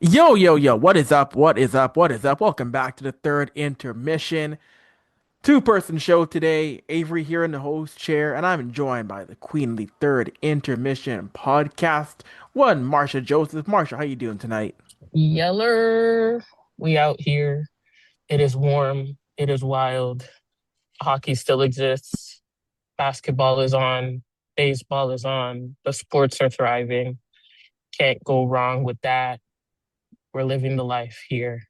Yo, yo, yo, what is up? What is up? What is up? Welcome back to the third intermission. Two-person show today. Avery here in the host chair, and I'm joined by the queen of the third intermission podcast, one Marsha Joseph. Marsha, how you doing tonight? Yeller, we out here. It is warm. It is wild. Hockey still exists. Basketball is on. Baseball is on. The sports are thriving. Can't go wrong with that. We're living the life here.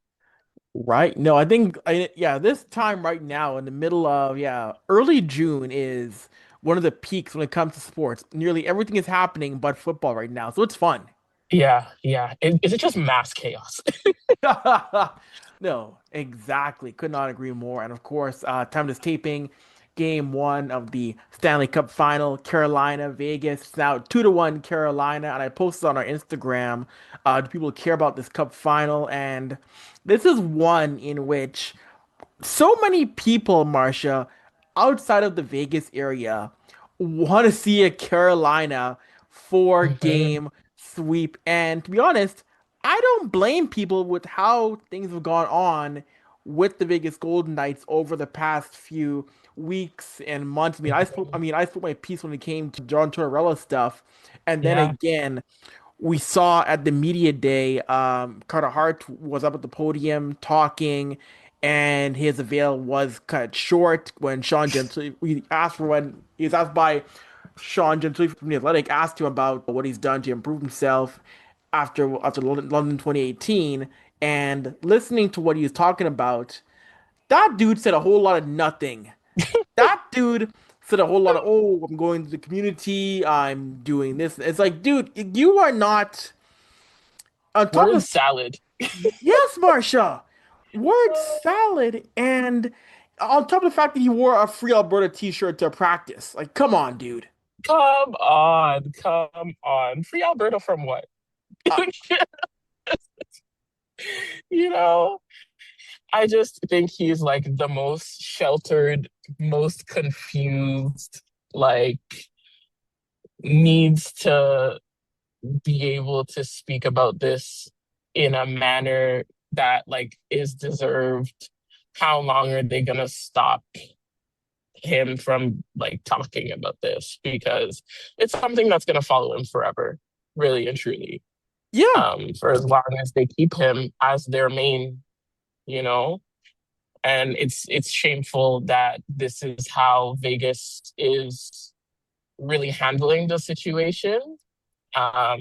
Right? No, yeah, this time right now in the middle of, early June is one of the peaks when it comes to sports. Nearly everything is happening but football right now, so it's fun. Yeah, yeah. Is it just mass chaos? No, exactly. Could not agree more. And of course, time this taping, game one of the Stanley Cup Final, Carolina, Vegas. It's now 2-1 Carolina. And I posted on our Instagram, do people care about this Cup Final? And this is one in which so many people, Marcia, outside of the Vegas area, want to see a Carolina four hmm game sweep. And to be honest, I don't blame people with how things have gone on with the Vegas Golden Knights over the past few weeks and months. I spoke my piece when it came to John Tortorella stuff, and then Yeah. again we saw at the media day, Carter Hart was up at the podium talking, and his avail was cut short when Sean Gentry, when he was asked by Sean Gentry from the Athletic, asked him about what he's done to improve himself after London 2018, and listening to what he was talking about, that dude said a whole lot of nothing. That dude said a whole lot of, oh, I'm going to the community, I'm doing this. It's like, dude, you are not on top Word of, salad. yes, Marsha, word salad, and on top of the fact that he wore a Free Alberta t-shirt to practice. Like, come on, dude. Come on. Come on. Free Alberta from what? Uh, You know? I just think he's like the most sheltered, most confused, like needs to be able to speak about this in a manner that like is deserved. How long are they gonna stop him from like talking about this? Because it's something that's gonna follow him forever, really and truly. yeah. For as long as they keep him as their main, you know, and it's shameful that this is how Vegas is really handling the situation. Um,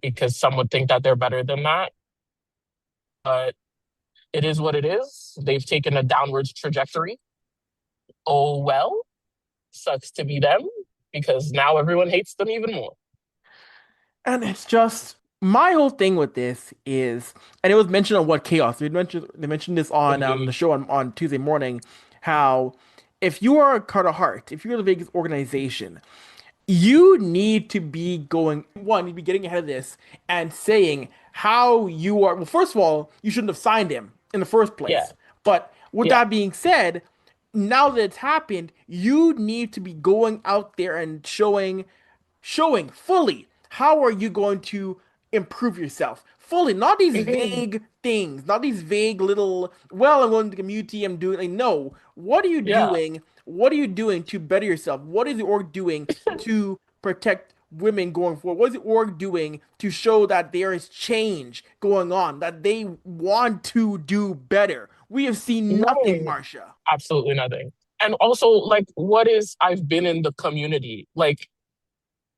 because some would think that they're better than that, but it is what it is. They've taken a downwards trajectory. Oh well, sucks to be them because now everyone hates them even more. And it's just my whole thing with this is, and it was mentioned on What Chaos. They mentioned this on the Mhm. show on Tuesday morning, how if you are Carter Hart, if you're the Vegas organization, you need to be going one, you'd be getting ahead of this and saying how you are. Well, first of all, you shouldn't have signed him in the first Yeah, place. But with yeah. that being said, now that it's happened, you need to be going out there and showing fully how are you going to improve yourself fully, not these Mhm. vague things, not these vague little, well, I'm going to the community, I'm doing, like, no, Yeah. what are you doing to better yourself? What is the org doing to protect women going forward? What is the org doing to show that there is change going on, that they want to do better? We have seen nothing, No, Marcia. absolutely nothing. And also, like, what is I've been in the community? Like,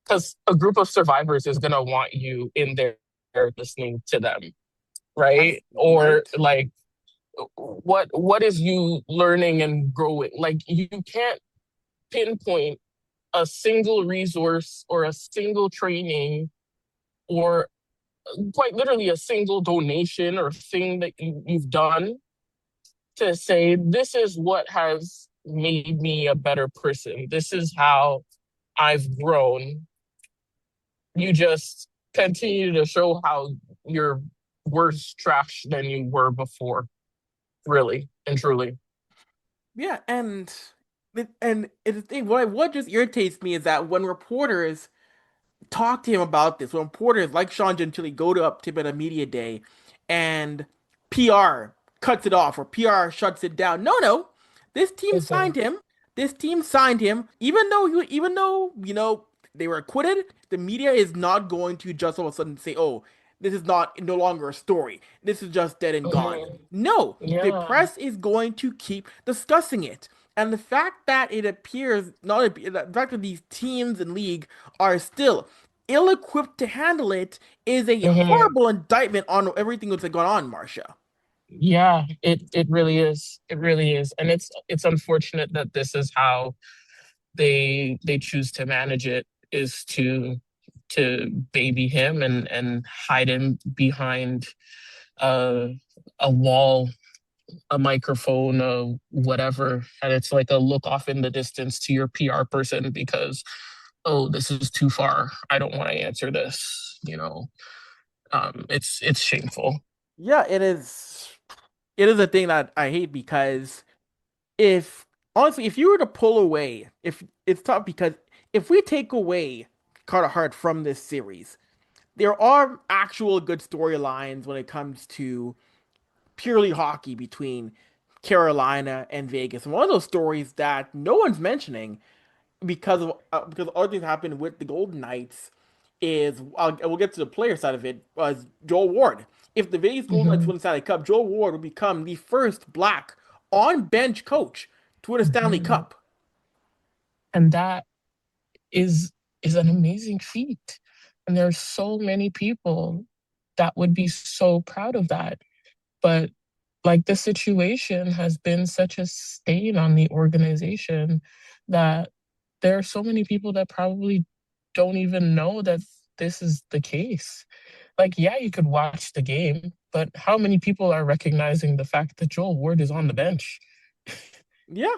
because a group of survivors is gonna want you in there listening to them, That's right? Or right. like what is you learning and growing? Like you can't pinpoint a single resource or a single training or quite literally a single donation or thing that you've done to say this is what has made me a better person. This is how I've grown. You just continue to show how you're worse trash than you were before, really and truly. Yeah, and it's the thing. What just irritates me is that when reporters talk to him about this. When reporters like Sean Gentili go to up to him at a media day and PR cuts it off or PR shuts it down. No, no. This team Mhm. signed him. This team signed him. Even though, they were acquitted, the media is not going to just all of a sudden say, oh, this is not no longer a story. This is just dead and gone. Mhm. No, the Yeah. press is going to keep discussing it. And the fact that it appears not the fact that these teams and league are still ill-equipped to handle it is a Mhm. horrible indictment on everything that's gone on, Marsha. Yeah, it really is. It really is. And it's unfortunate that this is how they choose to manage it, is to baby him and hide him behind a a wall, a microphone, whatever. And it's like a look off in the distance to your PR person because, oh, this is too far. I don't want to answer this. It's shameful. Yeah, it is. It is a thing that I hate because if honestly, if you were to pull away, if it's tough because if we take away Carter Hart from this series, there are actual good storylines when it comes to purely hockey between Carolina and Vegas. And one of those stories that no one's mentioning because other things happened with the Golden Knights is we'll get to the player side of it was Joel Ward. If the Vegas Golden Knights Hmm. win the Stanley Cup, Joel Ward would become the first black on bench coach to win a Stanley Hmm. Cup. And that is is an amazing feat. And there's so many people that would be so proud of that. But like the situation has been such a stain on the organization that there are so many people that probably don't even know that this is the case. Like, yeah, you could watch the game, but how many people are recognizing the fact that Joel Ward is on the bench? Yeah,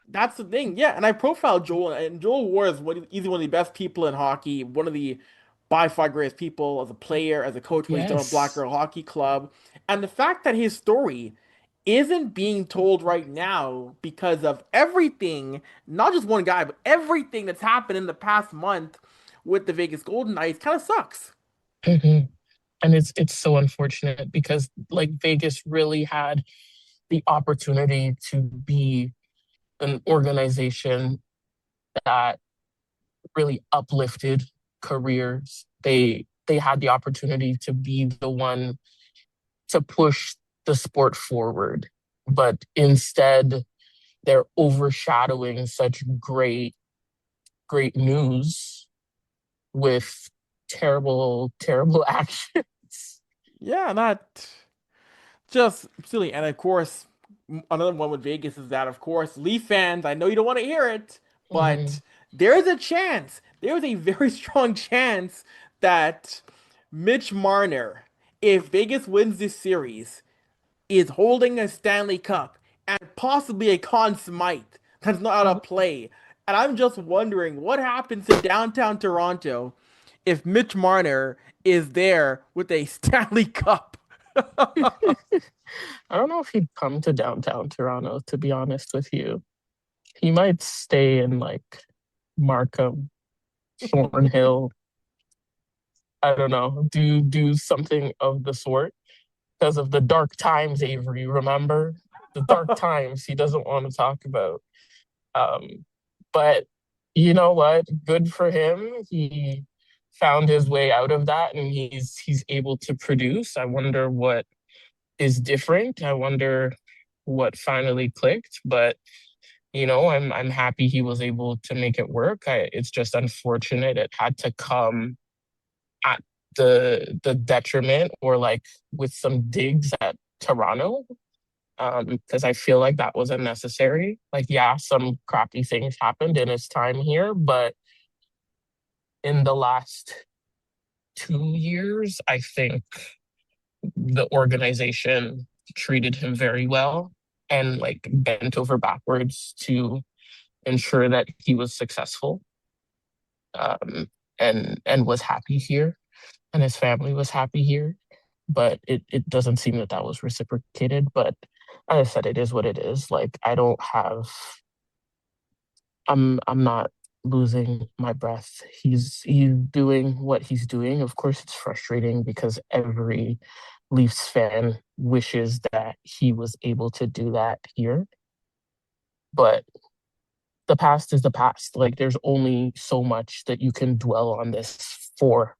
that's the thing. Yeah, and I profiled Joel, and Joel Ward is easily one of the best people in hockey, one of the by far greatest people as a player, as a coach, what he's done with Black Yes. Girl Hockey Club. And the fact that his story isn't being told right now because of everything, not just one guy, but everything that's happened in the past month with the Vegas Golden Knights kind of sucks. Hmm. And it's so unfortunate because like Vegas really had the opportunity to be an organization that really uplifted careers. They had the opportunity to be the one to push the sport forward, but instead they're overshadowing such great news with terrible actions. Yeah, not just silly. And of course, another one with Vegas is that, of course, Leaf fans, I know you don't want to hear it, but Hmm. there is a chance, there is a very strong chance that Mitch Marner, if Vegas wins this series, is holding a Stanley Cup and possibly a Conn Smythe that's not out of play. And I'm just wondering what happens in downtown Toronto if Mitch Marner is there with a Stanley Cup. I don't know if he'd come to downtown Toronto, to be honest with you. He might stay in like Markham, Thornhill. I don't know, do something of the sort because of the dark times, Avery. Remember the dark times he doesn't want to talk about. Um, but you know what? Good for him. He found his way out of that, and he's able to produce. I wonder what is different. I wonder what finally clicked. But I'm happy he was able to make it work. It's just unfortunate it had to come at the detriment or like with some digs at Toronto, because I feel like that was unnecessary. Like, yeah, some crappy things happened in his time here, but in the last 2 years, I think the organization treated him very well and like bent over backwards to ensure that he was successful, and was happy here, and his family was happy here. But it doesn't seem that that was reciprocated. But as I said, it is what it is. Like, I'm not losing my breath. He's doing what he's doing. Of course, it's frustrating because every Leafs fan wishes that he was able to do that here. But the past is the past. Like there's only so much that you can dwell on this for,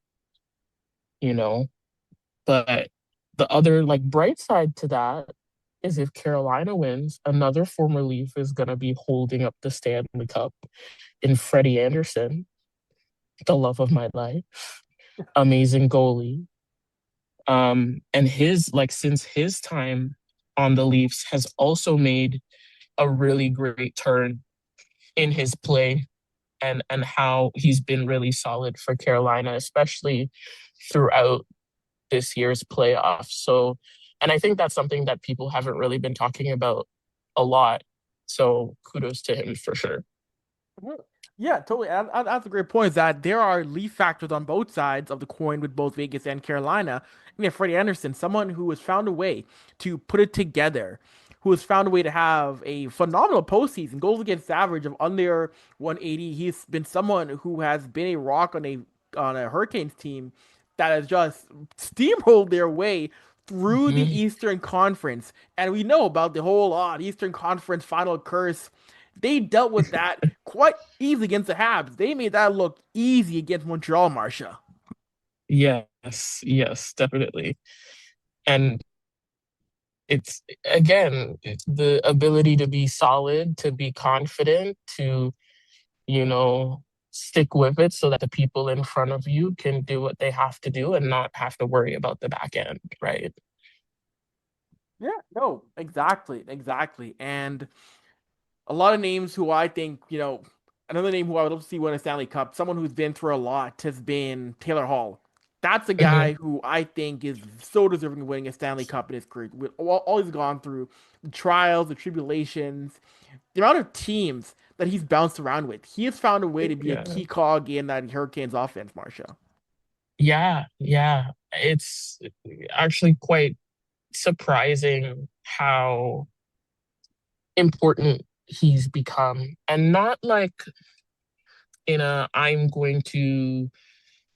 you know. But the other like bright side to that is if Carolina wins, another former Leaf is gonna be holding up the Stanley Cup in Freddie Anderson, the love of my life, amazing goalie. And his like since his time on the Leafs has also made a really great turn in his play and how he's been really solid for Carolina, especially throughout this year's playoffs. So, and I think that's something that people haven't really been talking about a lot. So kudos to him for sure. Mhm. Yeah, totally. That's a great point. Is that there are leaf factors on both sides of the coin with both Vegas and Carolina. And yeah, Freddie Anderson, someone who has found a way to put it together, who has found a way to have a phenomenal postseason, goals against average of under 180. He's been someone who has been a rock on a Hurricanes team that has just steamrolled their way through the Mhm. Eastern Conference. And we know about the whole Eastern Conference final curse. They dealt with that quite easily against the Habs. They made that look easy against Montreal, Marsha. Yes, yes, definitely. And it's again the ability to be solid, to be confident, to, you know, stick with it so that the people in front of you can do what they have to do and not have to worry about the back end, right? Yeah, no, exactly, exactly. And a lot of names who I think, another name who I would love to see win a Stanley Cup, someone who's been through a lot, has been Taylor Hall. That's a Hmm. guy who I think is so deserving of winning a Stanley Cup in his career. With all he's gone through, the trials, the tribulations, the amount of teams that he's bounced around with, he has found a way to be a Yeah. key cog in that Hurricanes offense, Marsha. Yeah, yeah. It's actually quite surprising how important he's become. And not like in a I'm going to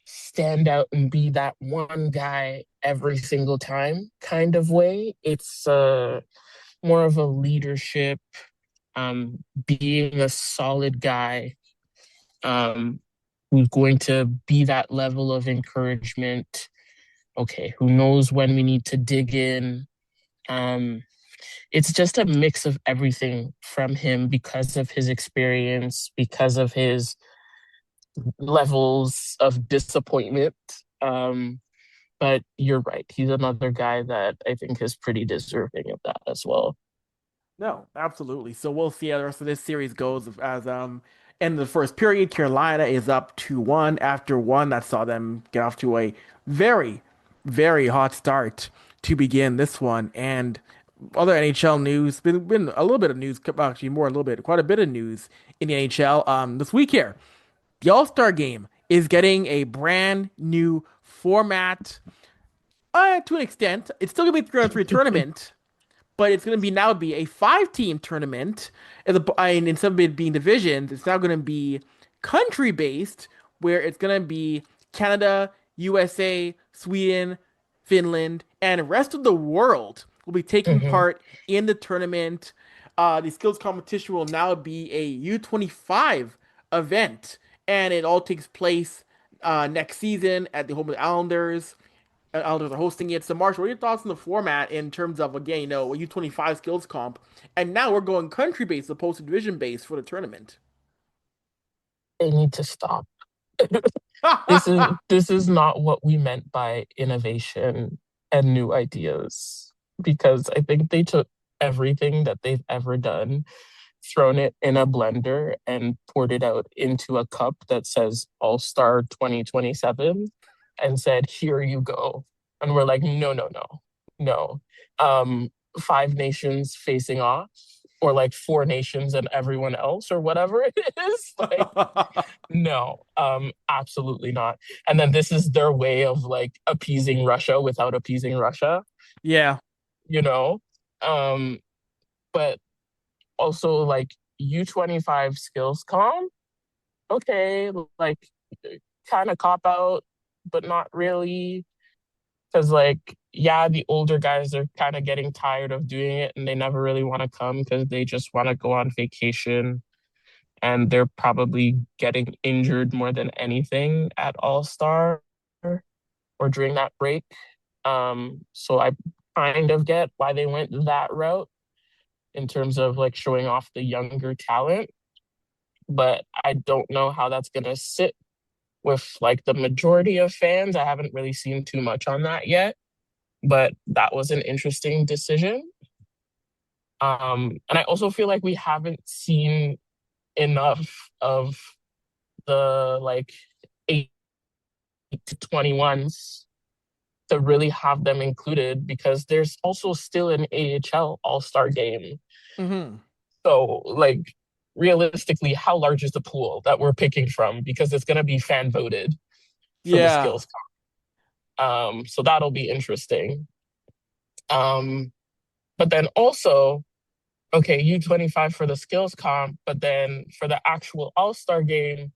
stand out and be that one guy every single time kind of way. It's more of a leadership, being a solid guy, um, who's going to be that level of encouragement. Okay, who knows when we need to dig in? Um, it's just a mix of everything from him because of his experience, because of his levels of disappointment. Um, but you're right. He's another guy that I think is pretty deserving of that as well. No, absolutely. So we'll see how the rest of this series goes as in the first period, Carolina is up 2-1 after one that saw them get off to a very, very hot start to begin this one. And other NHL news, been a little bit of news, actually more a little bit, quite a bit of news in the NHL this week here. The All-Star game is getting a brand new format. To an extent, it's still gonna be a 3-on-3 tournament, but it's going to be now be a five-team tournament. And instead of it being divisions, it's now going to be country based, where it's going to be Canada, USA, Sweden, Finland, and the rest of the world will be taking Hmm. part in the tournament. The skills competition will now be a U25 event, and it all takes place next season at the home of the Islanders. Islanders are hosting it. So, Marshall, what are your thoughts on the format in terms of, again, a U25 skills comp? And now we're going country based opposed to division based for the tournament. They need to stop. This is not what we meant by innovation and new ideas, because I think they took everything that they've ever done, thrown it in a blender and poured it out into a cup that says All Star 2027 and said, here you go. And we're like, no, no, no, no. Five nations facing off, or like four nations and everyone else, or whatever it is. Like, no, absolutely not. And then this is their way of like appeasing Russia without appeasing Russia, Yeah. you know? Um, but also like U25 skills comp. okay, like kind of cop out, but not really. Because, like, yeah, the older guys are kind of getting tired of doing it and they never really want to come because they just want to go on vacation and they're probably getting injured more than anything at All Star or during that break. So I kind of get why they went that route in terms of like showing off the younger talent, but I don't know how that's gonna sit with like the majority of fans. I haven't really seen too much on that yet, but that was an interesting decision. And I also feel like we haven't seen enough of the like 8 to 21s to really have them included because there's also still an AHL All-Star game. Hmm. So, like, realistically, how large is the pool that we're picking from? Because it's going to be fan voted for the Yeah. skills. So that'll be interesting. Um, but then also, okay, U25 for the skills comp, but then for the actual All-Star game,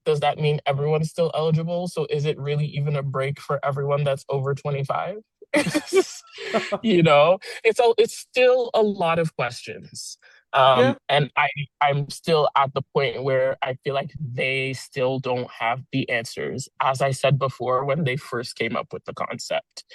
does that mean everyone's still eligible? So is it really even a break for everyone that's over 25? It's still a lot of questions. Yeah. And I'm still at the point where I feel like they still don't have the answers, as I said before when they first came up with the concept,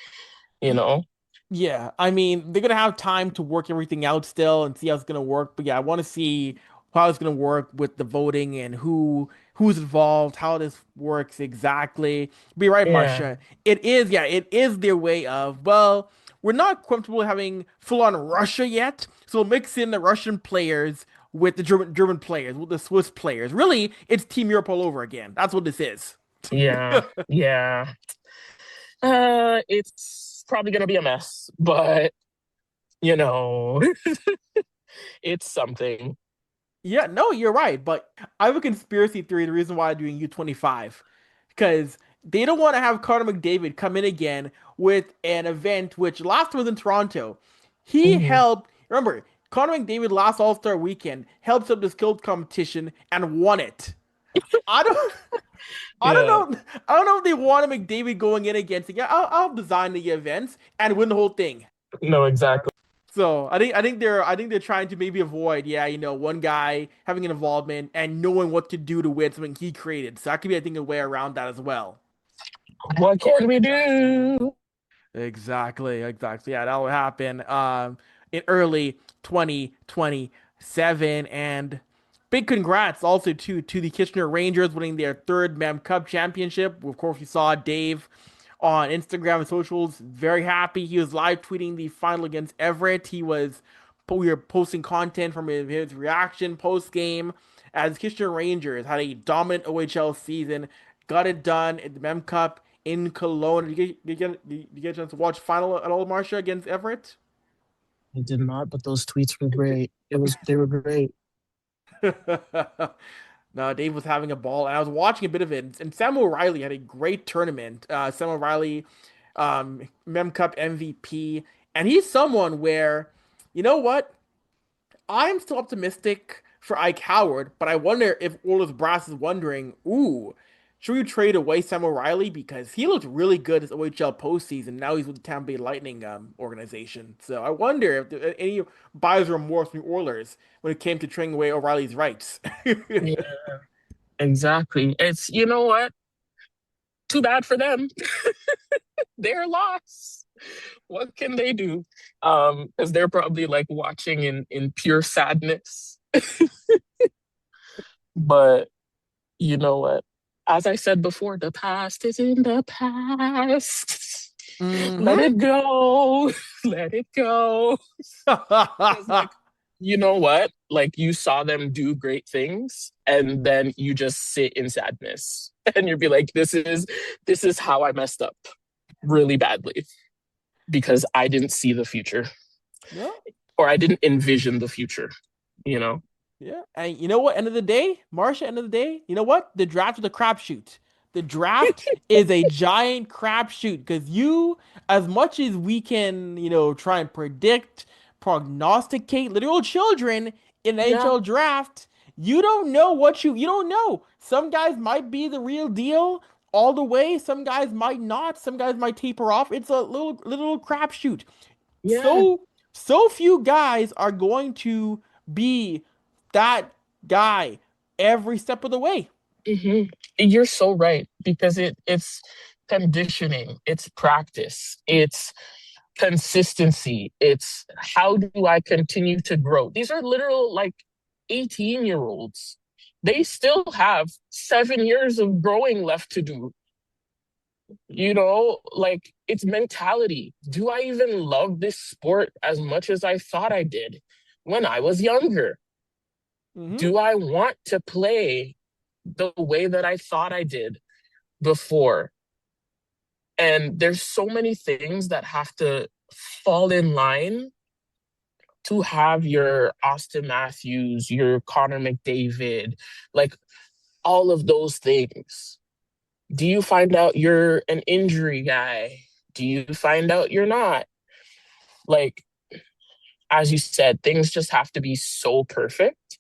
you know? Yeah, I mean, they're gonna have time to work everything out still and see how it's gonna work. But yeah, I want to see how it's gonna work with the voting and who's involved, how this works exactly. Be right, Yeah. Marsha. It is, yeah, it is their way of, well, we're not comfortable having full-on Russia yet, so we'll mix in the Russian players with the German players, with the Swiss players. Really, it's Team Europe all over again. That's what this is. Yeah. Yeah. It's probably gonna be a mess, but you know, it's something. Yeah, no, you're right. But I have a conspiracy theory. The reason why I'm doing U25, because they don't want to have Carter McDavid come in again with an event which last was in Toronto. He Mhm. helped. Remember, Carter McDavid last All Star weekend helped up the skills competition and won it. I don't. I don't Yeah. know. I don't know if they want McDavid going in against. Yeah, I'll design the events and win the whole thing. No, exactly. So I think they're trying to maybe avoid, yeah, one guy having an involvement and knowing what to do to win something he created. So that could be, I think, a way around that as well. What can we do? Exactly, exactly. Yeah, that will happen in early 2027. And big congrats also to the Kitchener Rangers winning their third Mem Cup championship. Of course, we saw Dave on Instagram and socials very happy. He was live tweeting the final against Everett. We were posting content from his reaction post game as Kitchener Rangers had a dominant OHL season, got it done at the Mem Cup in Cologne. Did you get a chance to watch final at all, Marsha, against Everett? I did not, but those tweets were great. They were great. No, Dave was having a ball, and I was watching a bit of it. And Samuel Riley had a great tournament. Samuel Riley, Mem Cup MVP, and he's someone where, you know what? I'm still optimistic for Ike Howard, but I wonder if Orla's Brass is wondering, ooh, should we trade away Sam O'Reilly because he looked really good as OHL postseason. Now he's with the Tampa Bay Lightning organization. So I wonder if there any buyer's remorse from the Oilers when it came to trading away O'Reilly's rights. Yeah, exactly. It's you know what? Too bad for them. They're lost. What can they do? Because they're probably like watching in pure sadness. But you know what? As I said before, the past is in the past. Let Hmm. it go. Let it go. Because, like, you know what? Like, you saw them do great things, and then you just sit in sadness, and you'd be like, "This is how I messed up really badly because I didn't see the future, Yeah. or I didn't envision the future." You know? Yeah, and you know what? End of the day, Marsha. End of the day, you know what? The draft is a crapshoot. The draft is a giant crapshoot because as much as we can, try and predict, prognosticate literal children in the Yeah. NHL draft, You don't know you don't know. Some guys might be the real deal all the way. Some guys might not. Some guys might taper off. It's a little crapshoot. Yeah. So few guys are going to be that guy every step of the way. hmm You're so right because it's conditioning, it's practice, it's consistency, it's how do I continue to grow? These are literal like 18-year-olds. They still have 7 years of growing left to do. Like it's mentality. Do I even love this sport as much as I thought I did when I was younger? Hmm. Do I want to play the way that I thought I did before? And there's so many things that have to fall in line to have your Austin Matthews, your Connor McDavid, like all of those things. Do you find out you're an injury guy? Do you find out you're not? Like, as you said, things just have to be so perfect.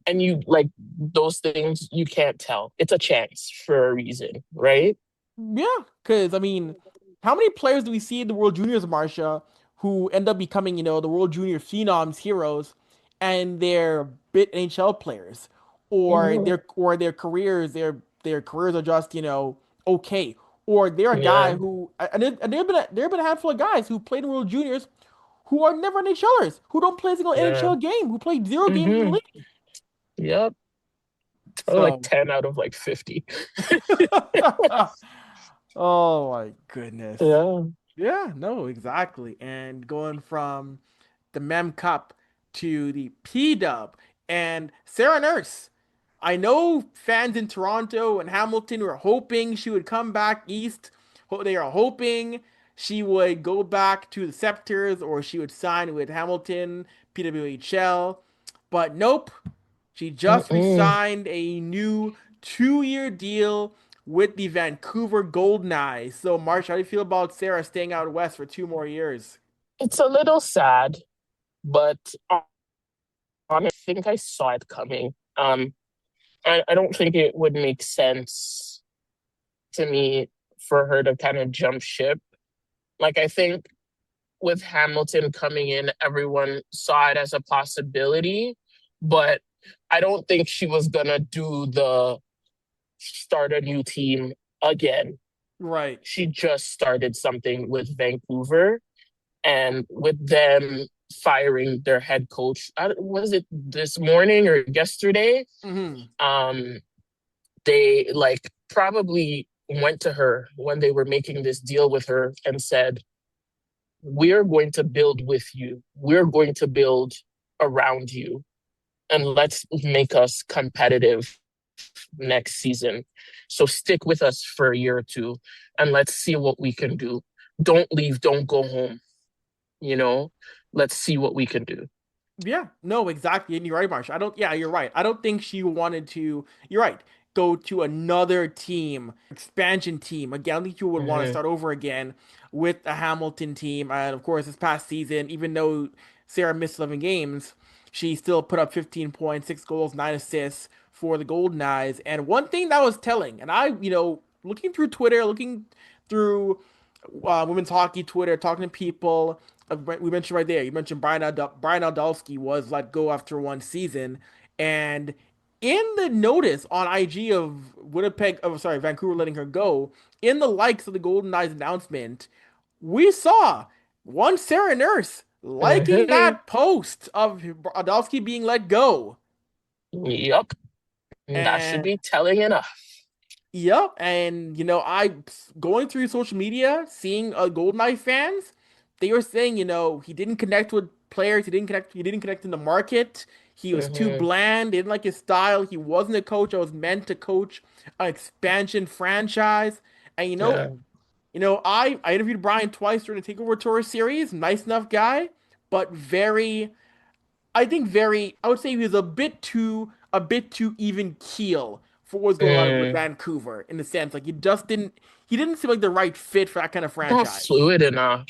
And you like those things you can't tell. It's a chance for a reason, right? Yeah, because I mean, how many players do we see in the World Juniors, Marsha, who end up becoming, the World Junior phenoms, heroes, and they're bit NHL players, or Mhm. their careers are just, okay, or they're a guy Yeah, who, and there have been a handful of guys who played in World Juniors who are never NHLers, who don't play a single yeah. NHL game, who played zero games in the hmm league. Yep. Like So, 10 out of like 50. oh my goodness. Yeah. Yeah, no, exactly. And going from the Mem Cup to the P Dub and Sarah Nurse. I know fans in Toronto and Hamilton were hoping she would come back east. They are hoping she would go back to the Scepters or she would sign with Hamilton, PWHL. But nope, she just Mm-mm. re-signed a new 2-year deal with the Vancouver Golden Knights. So, Marsh, how do you feel about Sarah staying out west for 2 more years? It's a little sad, but I think I saw it coming. I don't think it would make sense to me for her to kind of jump ship. Like, I think with Hamilton coming in, everyone saw it as a possibility, but I don't think she was gonna do the start a new team again. Right. She just started something with Vancouver, and with them firing their head coach, was it this morning or yesterday? Hmm. Um, they like probably went to her when they were making this deal with her and said, we're going to build with you. We're going to build around you. And let's make us competitive next season. So stick with us for a year or two and let's see what we can do. Don't leave, don't go home, you know? Let's see what we can do. Yeah, no, exactly. And you're right, Marsh. Yeah, you're right. I don't think she wanted to, you're right, go to another team, expansion team. Again, I don't think you would want to Mm-hmm. start over again with a Hamilton team. And of course, this past season, even though Sarah missed 11 games, she still put up 15 points, 6 goals, 9 assists for the Golden Eyes. And one thing that was telling, and looking through Twitter, looking through women's hockey Twitter, talking to people. We mentioned right there. You mentioned Brian Aldalski was let go after 1 season, and in the notice on IG of Vancouver letting her go, in the likes of the Golden Knights announcement, we saw one Sarah Nurse liking Mm-hmm. that post of Aldalski being let go, Yep. That should and be telling enough. yep, and I going through social media, seeing GoldenEye fans, they were saying, he didn't connect with players, he didn't connect in the market. He was too Mm-hmm. bland, they didn't like his style. He wasn't a coach that was meant to coach an expansion franchise. And Yeah. I interviewed Brian twice during the Takeover Tour series. Nice enough guy, but I would say he was a bit too even keel for what's going on with Mm. Vancouver in the sense like he didn't seem like the right fit for that kind of Not franchise. fluid enough.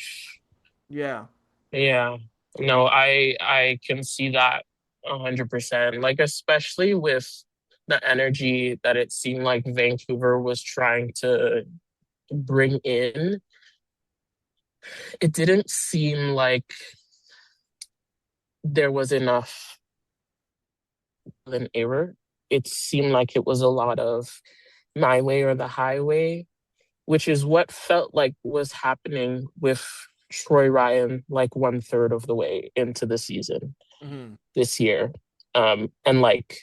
Yeah. Yeah. No, I can see that. 100%. Like, especially with the energy that it seemed like Vancouver was trying to bring in, it didn't seem like there was enough of an error. It seemed like it was a lot of my way or the highway, which is what felt like was happening with Troy Ryan, like one third of the way into the season Hmm. this year. And like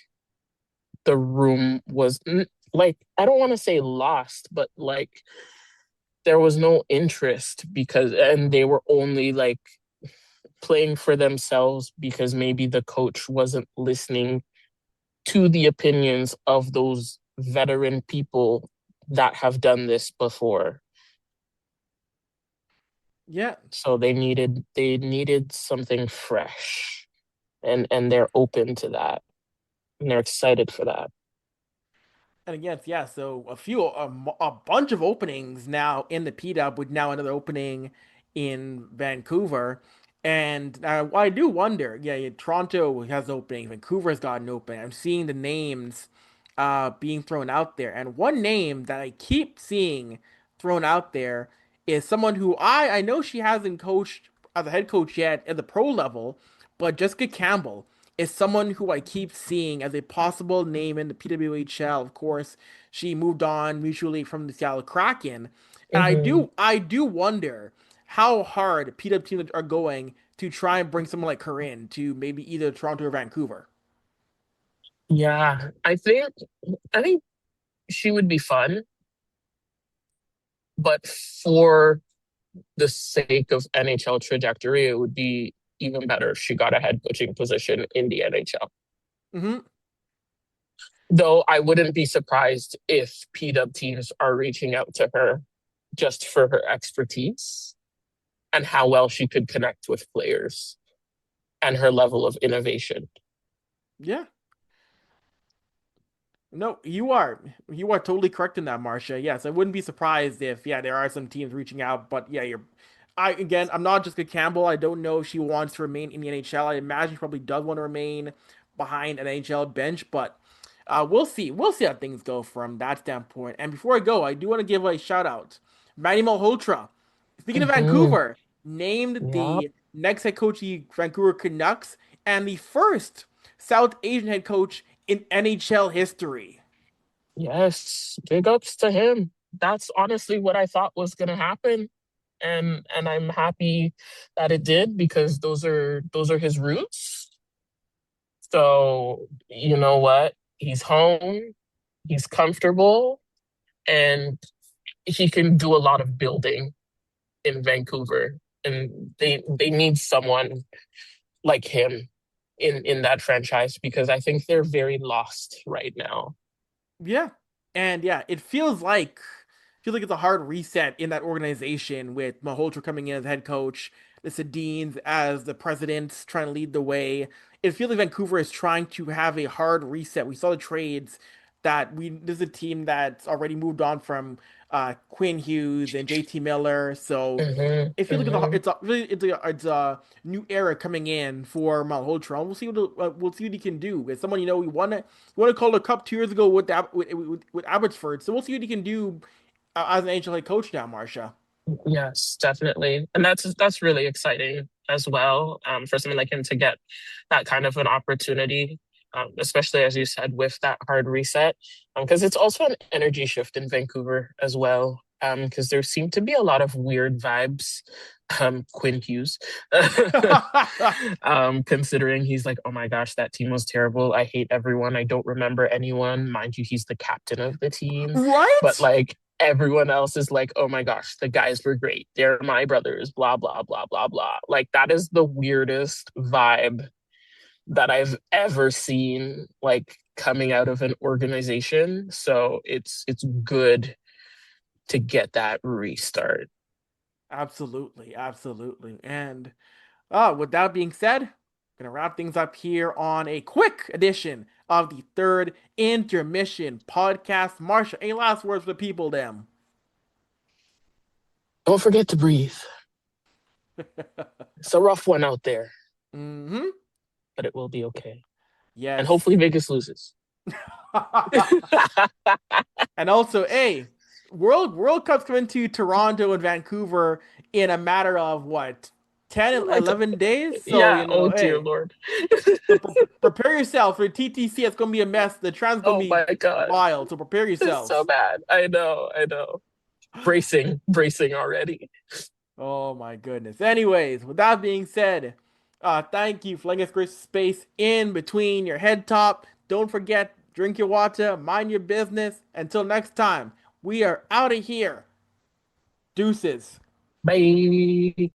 the room was like, I don't want to say lost, but like there was no interest because, and they were only like playing for themselves because maybe the coach wasn't listening to the opinions of those veteran people that have done this before. Yeah. So they needed something fresh, and they're open to that, and they're excited for that. And again, yeah, so a bunch of openings now in the PW with now another opening in Vancouver. And I do wonder, yeah, Toronto has openings, Vancouver's got an opening. I'm seeing the names being thrown out there. And one name that I keep seeing thrown out there is someone who I know she hasn't coached as a head coach yet at the pro level, but Jessica Campbell is someone who I keep seeing as a possible name in the PWHL. Of course, she moved on mutually from the Seattle Kraken, and Hmm. I do wonder how hard PW teams are going to try and bring someone like her in to maybe either Toronto or Vancouver. Yeah, I think she would be fun, but for the sake of NHL trajectory, it would be even better if she got a head coaching position in the NHL. Hmm. Though I wouldn't be surprised if PW teams are reaching out to her just for her expertise and how well she could connect with players and her level of innovation. Yeah. No, you are totally correct in that, Marcia. Yes, I wouldn't be surprised if there are some teams reaching out, but yeah, I'm not Jessica Campbell. I don't know if she wants to remain in the NHL. I imagine she probably does want to remain behind an NHL bench, but we'll see. We'll see how things go from that standpoint. And before I go, I do want to give a shout out. Manny Malhotra, speaking of Mm-hmm. Vancouver, named Yeah. the next head coach of the Vancouver Canucks and the first South Asian head coach in NHL history. Yes. Big ups to him. That's honestly what I thought was gonna happen. And I'm happy that it did because those are his roots. So you know what? He's home, he's comfortable, and he can do a lot of building in Vancouver. And they need someone like him in that franchise because I think they're very lost right now. Yeah. And yeah, it feels like it's a hard reset in that organization with Malhotra coming in as head coach, the Sedins as the president trying to lead the way. It feels like Vancouver is trying to have a hard reset. We saw the trades that we this is a team that's already moved on from Quinn Hughes and JT Miller. So Hmm. it feels like Hmm. it's a new era coming in for Malhotra. We'll see what he can do. As someone we won a Calder Cup 2 years ago with Abbotsford, so we'll see what he can do as an NHL head coach now, Marsha. Yes, definitely, and that's really exciting as well, for someone like him to get that kind of an opportunity, especially as you said with that hard reset, because it's also an energy shift in Vancouver as well. Because there seem to be a lot of weird vibes. Quinn Hughes, considering he's like, oh my gosh, that team was terrible. I hate everyone. I don't remember anyone. Mind you, he's the captain of the team, but Right? like everyone else is like, oh my gosh, the guys were great. They're my brothers, blah, blah, blah, blah, blah. Like, that is the weirdest vibe that I've ever seen, like, coming out of an organization. So it's good to get that restart. Absolutely, absolutely. And with that being said, gonna wrap things up here on a quick edition of the third intermission podcast. Marsha, any last words for the people, them? Don't forget to breathe. It's a rough one out there, Hmm. but it will be okay. And Yes. hopefully Vegas loses. And also, hey, World Cup's coming to Toronto and Vancouver in a matter of what, 10, Like, 11 days? So, yeah, oh dear hey, Lord. so prepare yourself for TTC. It's gonna be a mess. The trans gonna Oh be my God. wild. So prepare It's so yourselves. bad. I know, I know. Bracing already. Oh my goodness. Anyways, with that being said, thank you for letting us create space in between your head top. Don't forget, drink your water, mind your business. Until next time, we are out of here. Deuces. Bye.